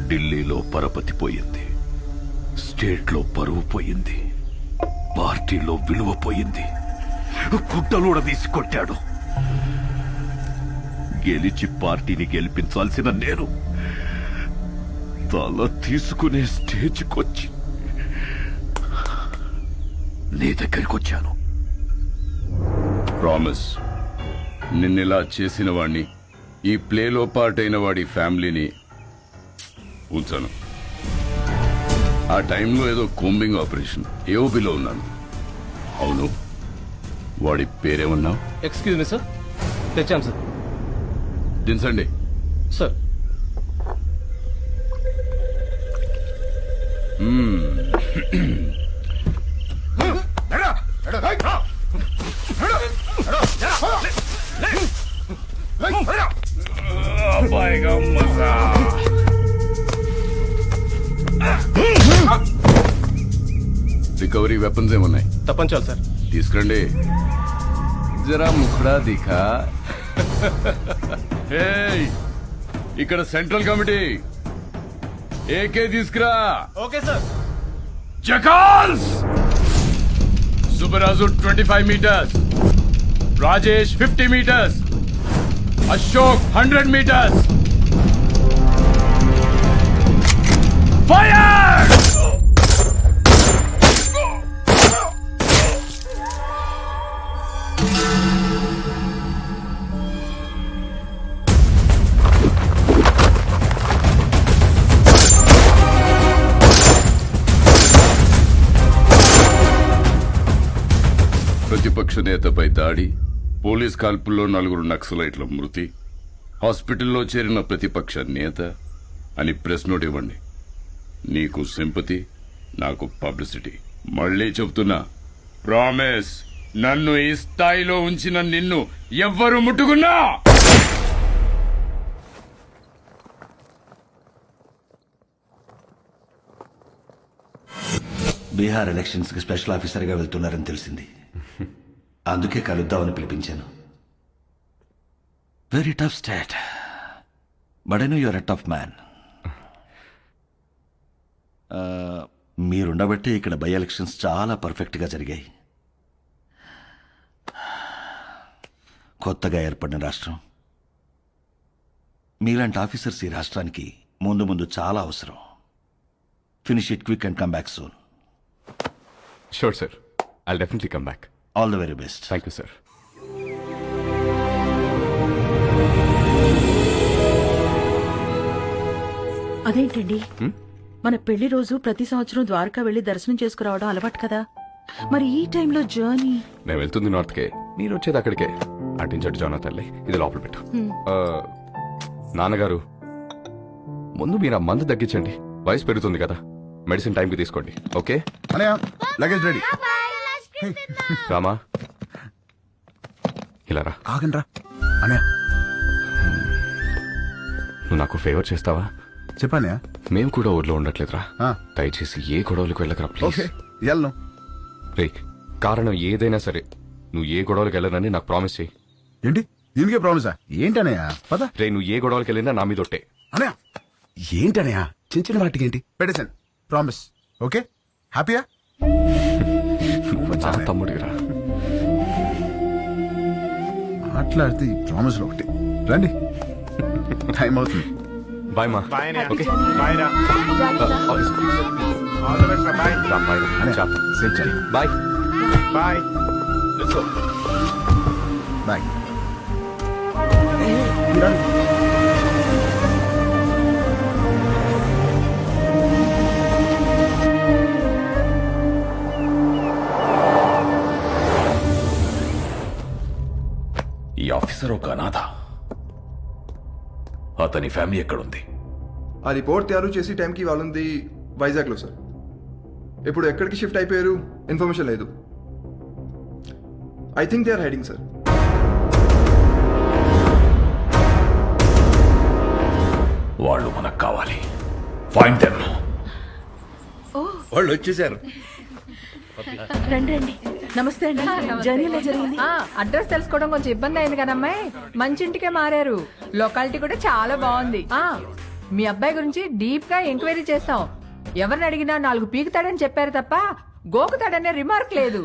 ఢిల్లీలో పరపతి పోయింది, స్టేట్లో పరువు పోయింది, పార్టీలో విలువ పోయింది, గుడ్డలూడ తీసి కొట్టాడు. గెలిచి పార్టీని గెలిపించాల్సిన నేను తల తీసుకునే స్టేజ్కొచ్చి నీ దగ్గరికి వచ్చాను. ప్రామిస్, నిన్నెలా చేసిన వాణ్ణి, ఈ ప్లేలో పార్ట్ అయిన వాడి ఫ్యామిలీని ఉంచాను. ఆ టైంలో ఏదో కోంబింగ్ ఆపరేషన్ ఏఓబిలో ఉన్నాను. అవును, వాడి పేరేమన్నావు? ఎక్స్క్యూజ్ మీ సార్, తెచ్చాం సార్. దించండి. సార్ రికవరీ వెపన్స్ ఏమున్నాయి? తప్పంచాలి సార్. తీసుకురండి. జరా ముఖడా దిఖా. ఏయ్, ఇక్కడ సెంట్రల్ కమిటీ ఏకే తీసుకురా. Okay sir. జకాల్స్ Subbaraju 25 meters, Rajesh 50 meters, Ashok 100 meters. Fire! ప్రతిపక్ష నేతపై దాడి, పోలీస్ కాల్పుల్లో 4 నక్సలైట్ల మృతి, హాస్పిటల్లో చేరిన ప్రతిపక్ష నేత అని ప్రెస్ నోట్ ఇవ్వండి. నీకు సింపతి, నాకు పబ్లిసిటీ. మళ్ళీ చెబుతున్నా, ప్రామిస్, నన్ను ఈ స్థాయిలో ఉంచిన నిన్ను ఎవ్వరు ముట్టుకున్నా బీహార్ ఎలక్షన్స్ కి స్పెషల్ ఆఫీసర్ గా వెళ్తున్నారని తెలిసింది. అందుకే కలుద్దామని పిలిపించాను. Very tough state, but I know your a tough man. మీరుండబట్టి ఇక్కడ బై ఎలక్షన్స్ చాలా పర్ఫెక్ట్గా జరిగాయి. కొత్తగా ఏర్పడిన రాష్ట్రం, మీలాంటి ఆఫీసర్స్ ఈ రాష్ట్రానికి ముందు ముందు చాలా అవసరం. Finish it quick and come back soon. Sure, sir. I'll definitely come back. All the very best. Thank you, sir. అదేంటండి, మన పెళ్లి రోజు ప్రతి సంవత్సరం ద్వారకా వెళ్లి దర్శనం చేసుకురావడం అలవాటు కదా, మరి ఈ టైంలో జర్నీ? నేను వెళ్తుంది నార్త్కే, మీరు వచ్చేది అక్కడికే. అటించట్టు జానా తల్లి, ఇది లోపల పెట్టు. నాన్నగారు, ముందు మీరు ఆ మందు తగ్గించండి, వయసు పెరుగుతుంది కదా. మెడిసిన్ టైంకి తీసుకోండి, ఓకే? Luggage ready. రామా, ఇలా రా. ఆగండి రా అనయా. నువ్వు నాకు ఫేవర్ చేస్తావా? చెప్పానయా. మేము కూడా ఊర్లో ఉండట్లేదురా. దయచేసి ఏ గొడవలకు వెళ్ళకరా ప్లీజ్. ఓకే, వెళ్ళను. రే, కారణం ఏదైనా సరే నువ్వు ఏ గొడవలకు వెళ్ళనని నాకు ప్రామిస్ చేయి. ఏంటి దీనికే ప్రామిసా? ఏంటనయా పద. రే, నువ్వు ఏ గొడవలకు వెళ్ళినా నా మీద ఒట్టే. అనయా ఏంటనయా, చిన్న చిన్న వాటికి ఏంటి? పెట్టేశాను, ప్రామిస్. ఓకే, హ్యాపీయా? నువ్వు నా తమ్ముడిరా. మాట్లాడితే ఈ ప్రామిస్లో ఒకటి. రండి, టైం అవుతుంది. బాయ్ మా. ఓకే బాయ్ రా. ఆఫీస్ రా. బాయ్ రా. చాప్. Safe journey. Bye bye. Let's go. Bye. ఈ ఆఫీసర్ ఒక అనాథ. అతని ఫ్యామిలీ ఎక్కడుంది? ఆ రిపోర్ట్ తయారు చేసి టైంకి వాళ్ళుంది వైజాగ్లో సార్. ఇప్పుడు ఎక్కడికి షిఫ్ట్ అయిపోయారు ఇన్ఫర్మేషన్ లేదు. I think they are hiding sir. వాళ్ళు మనకు కావాలి. Find them. వాళ్ళు వచ్చేసారు. రండి రండి. నమస్తే అండి. జర్నీ ఎలా జరిగింది? అడ్రస్ తెలుసుకోవడం కొంచెం ఇబ్బంది అయింది కదమ్మాయి. మంచి ఇంటికే మారారు. లొకాలిటీ కూడా చాలా బాగుంది. మీ అబ్బాయి గురించి డీప్ గా ఎంక్వైరీ చేస్తాం. ఎవరిని అడిగినా 4 పీకుతాడని చెప్పారు తప్ప గోకుతాడనే రిమార్క్ లేదు.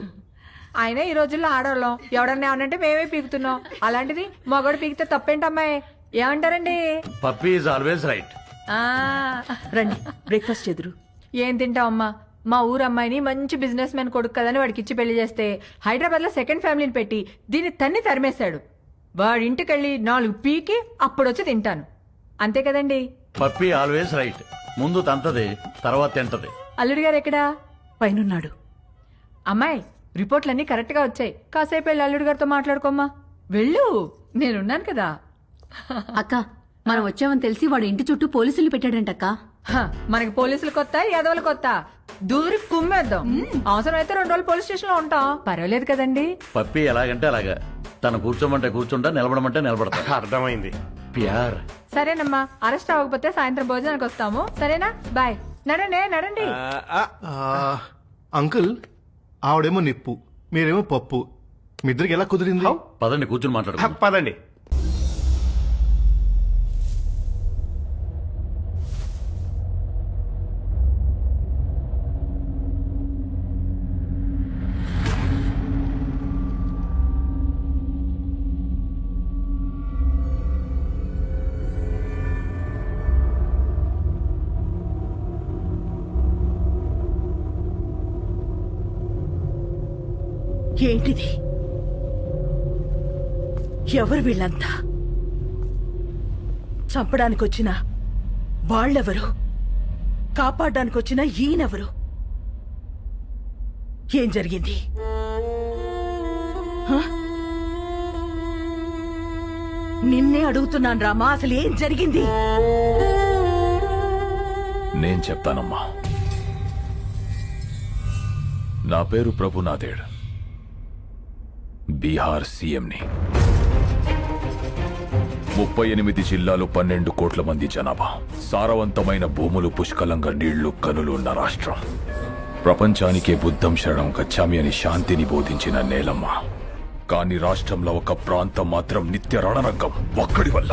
ఆయన ఈ రోజుల్లో ఆడవాళ్ళం, ఎవడన్నా ఏమనంటే మేమే పీకుతున్నాం. అలాంటిది మగోడు పీకితే తప్పేంటమ్మాయి, ఏమంటారండి? Puppy is always right. ఆ రండి బ్రేక్ఫాస్ట్ ఎదురు. ఏం తింటావమ్మా? మా ఊరు అమ్మాయిని మంచి బిజినెస్ మ్యాన్ కొడుకు కదని వాడికి ఇచ్చి పెళ్లి చేస్తే హైదరాబాద్ లో సెకండ్ ఫ్యామిలీని పెట్టి దీన్ని తరిమేశాడు. వాడి ఇంటికెళ్ళి 4 పీకి అప్పుడొచ్చి తింటాను. అంతే కదండి? Puppy always right. ముందు తంతది, తర్వాత తింటది. అల్లుడి గారు ఎక్కడా? పైనున్నాడు. అమ్మాయి, రిపోర్ట్లన్నీ కరెక్ట్ గా వచ్చాయి. కాసేపు వెళ్ళి అల్లుడి గారితో మాట్లాడుకోమ్మా. వెళ్ళు, నేనున్నాను కదా. అక్క, మనం వచ్చామని తెలిసి వాడు ఇంటి చుట్టూ పోలీసులు పెట్టాడంటక్క. హ, మనకి పోలీసులు కొత్త, యాదవులు కొత్త. దూరి కుమ్మేద్దాం. అవసరమైతే 2 రోజులు పోలీస్ స్టేషన్ లో ఉంటాం. పర్వాలేదు కదండి? పప్పీ ఎలాగంటే అలాగా. తను కూర్చోమంటే కూర్చుంటా, నిలబడమంటే నిలబడతా. అర్థమైంది. ప్యార్. సరేనమ్మా, అరెస్ట్ అవ్వకపోతే సాయంత్రం భోజనానికి వస్తాము. సరేనా? బాయ్. నడండి. అంకుల్, ఆవిడేమో నిప్పు, మీరేమో పప్పు. మీ ఇద్దరికి ఎలా కుదిరింది? పదండి కూర్చుని మాట్లాడు. పదండి. ఏంటిది? ఎవరు వీళ్ళంతా? చంపడానికి వచ్చిన వాళ్ళెవరు? కాపాడడానికి వచ్చిన ఈయనెవరు? ఏం జరిగింది? హ? నిన్నే అడుగుతున్నాను రామా, అసలు ఏం జరిగింది? నేను చెప్తానమ్మా. నా పేరు ప్రభునాథేడ్, బీహార్ సీఎంని. 38 జిల్లాలు, 12 కోట్ల మంది జనాభా, సారవంతమైన భూములు, పుష్కలంగా నీళ్లు, కనులు ఉన్న రాష్ట్రం. ప్రపంచానికే బుద్ధం శరణం గచ్చామి అని శాంతిని బోధించిన నేలమ్మ. కానీ రాష్ట్రంలో ఒక ప్రాంతం మాత్రం నిత్య రణరంగం, ఒక్కడి వల్ల.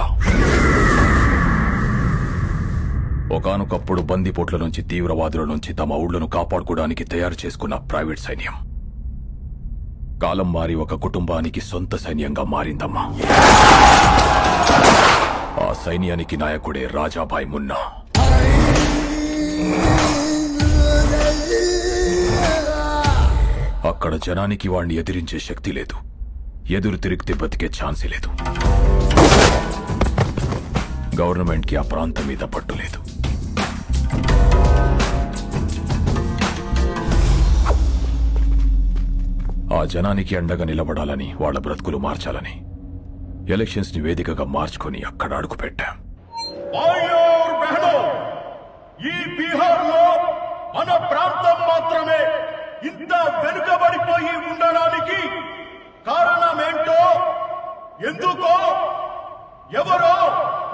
ఒకానొకప్పుడు బందిపోట్ల నుంచి, తీవ్రవాదుల నుంచి తమ ఊళ్లను కాపాడుకోవడానికి తయారు చేసుకున్న ప్రైవేట్ సైన్యం కాలం మారి ఒక కుటుంబానికి సొంత సైన్యంగా మారిందమ్మా. ఆ సైన్యానికి నాయకుడే రాజాభాయ్ మున్నా. అక్కడ జనానికి వాణ్ణి ఎదిరించే శక్తి లేదు, ఎదురు తిరిగితే బతికే ఛాన్సే లేదు. గవర్నమెంట్కి ఆ ప్రాంతం మీద పట్టు లేదు. ఆ జనానికి అండగా నిలబడాలని, వాళ్ళ బ్రతుకులు మార్చాలని ఎలక్షన్స్ ని వేదికగా మార్చుకొని అక్కడ అడుగు పెట్టాం. ఈ బీహార్ లో మన ప్రాంతం మాత్రమే ఇంత వెనుకబడిపోయి ఉండడానికి కారణమేంటో, ఎందుకో, ఎవరో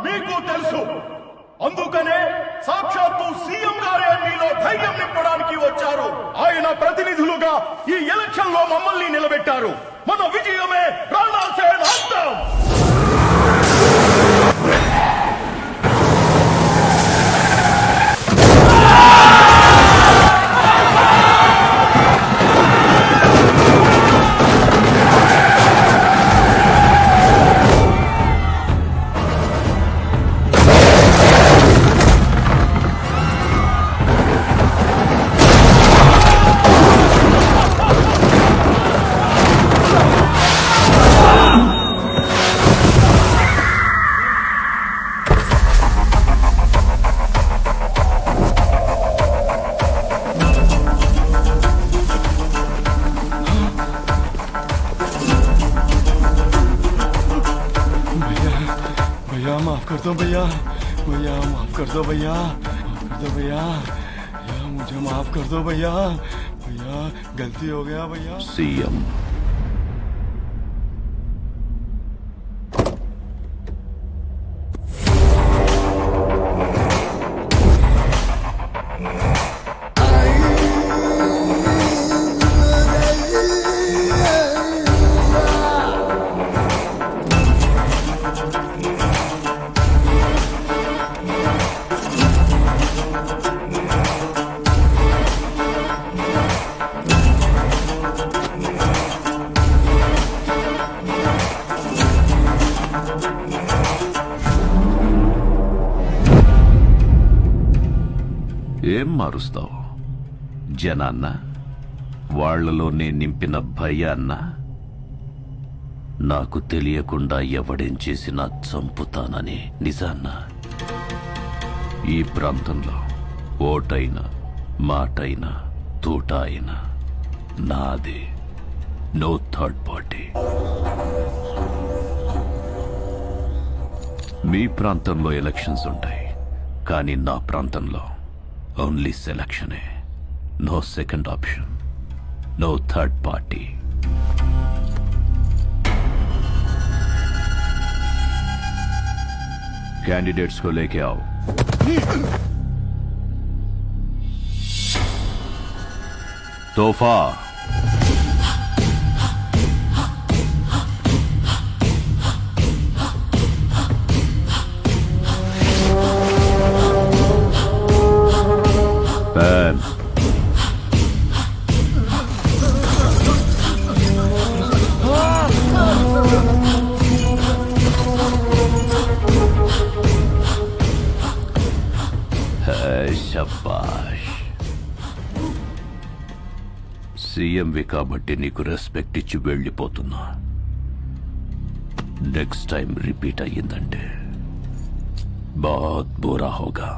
మీకు తెలుసు. అందుకనే సాక్షాత్తు సీఎం గారే మీలో ధైర్యం నింపడానికి వచ్చారు. ఆయన ప్రతినిధులుగా ఈ ఎలక్షన్ లో మమ్మల్ని నిలబెట్టారు. మన విజయమే రాణాసేన అంతం. माफ कर दो भैया, भैया माफ कर दो भैया, माफ कर दो भैया, भैया मुझे माफ कर दो भैया, भैया गलती हो गया भैया. సీఎం ఏం మారుస్తావు? జనాన్న, వాళ్లలో నేను నింపిన భయాన్న? నాకు తెలియకుండా ఎవడేం చేసినా చంపుతానని నిజాన్న? ఈ ప్రాంతంలో ఓటైనా మాటైనా తూట అయినా నాదే. No third party. మీ ప్రాంతంలో ఎలక్షన్స్ ఉంటాయి, కానీ నా ప్రాంతంలో ఓన్లీ సెలక్షనే. No second option, no third party. Candidates को लेके आओ. तोहफा. पैन. శబాష్. సీఎంవి కాబట్టి నీకు రెస్పెక్ట్ ఇచ్చి వెళ్ళిపోతున్నా. నెక్స్ట్ టైం రిపీట్ అయ్యిందంటే बहुत बुरा होगा.